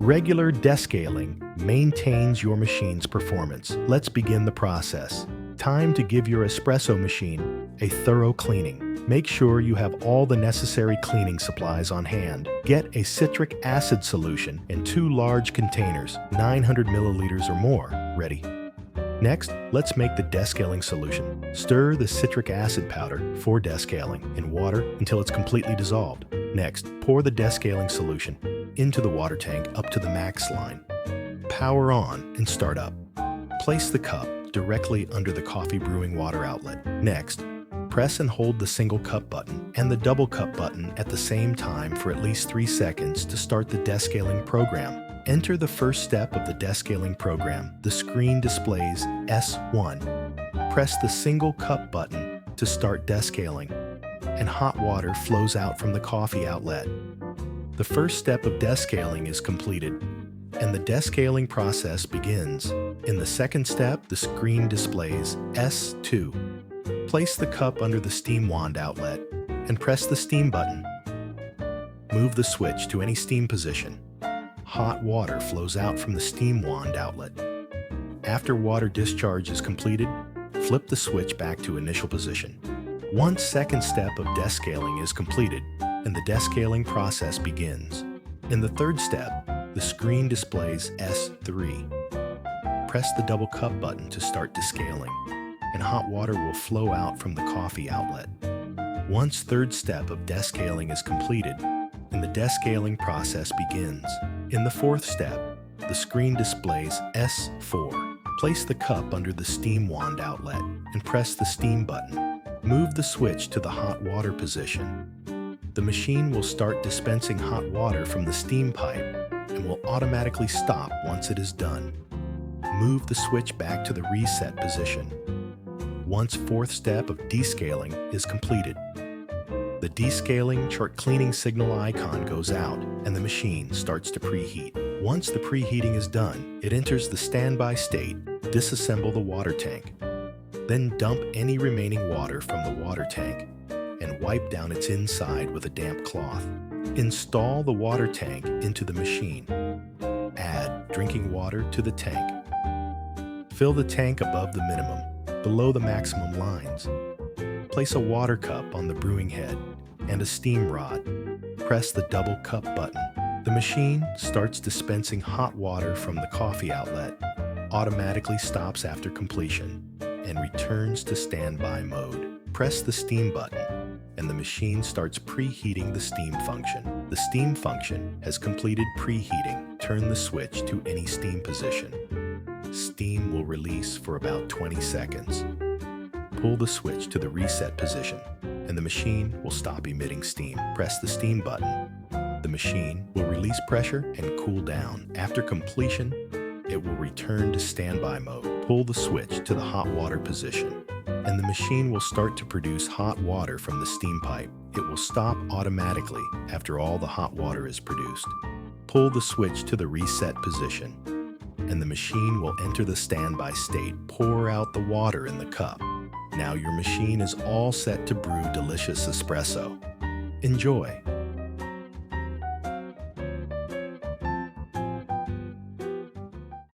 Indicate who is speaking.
Speaker 1: Regular descaling maintains your machine's performance. Let's begin the process. Time to give your espresso machine a thorough cleaning. Make sure you have all the necessary cleaning supplies on hand. Get a citric acid solution in 2 large containers, 900 milliliters or more, ready. Next, let's make the descaling solution. Stir the citric acid powder for descaling in water until it's completely dissolved. Next, pour the descaling solution into the water tank up to the max line. Power on and start up. Place the cup directly under the coffee brewing water outlet. Next, press and hold the single cup button and the double cup button at the same time for at least 3 seconds to start the descaling program. Enter the first step of the descaling program. The screen displays S1. Press the single cup button to start descaling, and hot water flows out from the coffee outlet. The first step of descaling is completed, and the descaling process begins. In the second step, the screen displays S2. Place the cup under the steam wand outlet and press the steam button. Move the switch to any steam position. Hot water flows out from the steam wand outlet. After water discharge is completed, flip the switch back to initial position. Once second step of descaling is completed, and the descaling process begins. In the third step, the screen displays S3. Press the double cup button to start descaling, and hot water will flow out from the coffee outlet. Once third step of descaling is completed, and the descaling process begins. In the fourth step, the screen displays S4. Place the cup under the steam wand outlet and press the steam button. Move the switch to the hot water position. The machine will start dispensing hot water from the steam pipe and will automatically stop once it is done. Move the switch back to the reset position. Once fourth step of descaling is completed, the descaling chart cleaning signal icon goes out and the machine starts to preheat. Once the preheating is done, it enters the standby state. Disassemble the water tank. Then dump any remaining water from the water tank and wipe down its inside with a damp cloth. Install the water tank into the machine. Add drinking water to the tank. Fill the tank above the minimum, below the maximum lines. Place a water cup on the brewing head and a steam rod. Press the double cup button. The machine starts dispensing hot water from the coffee outlet, automatically stops after completion, and returns to standby mode. Press the steam button, and the machine starts preheating the steam function. The steam function has completed preheating. Turn the switch to any steam position. Steam will release for about 20 seconds. Pull the switch to the reset position, and the machine will stop emitting steam. Press the steam button. The machine will release pressure and cool down. After completion, it will return to standby mode. Pull the switch to the hot water position, and the machine will start to produce hot water from the steam pipe. It will stop automatically after all the hot water is produced. Pull the switch to the reset position, and the machine will enter the standby state. Pour out the water in the cup. Now your machine is all set to brew delicious espresso. Enjoy!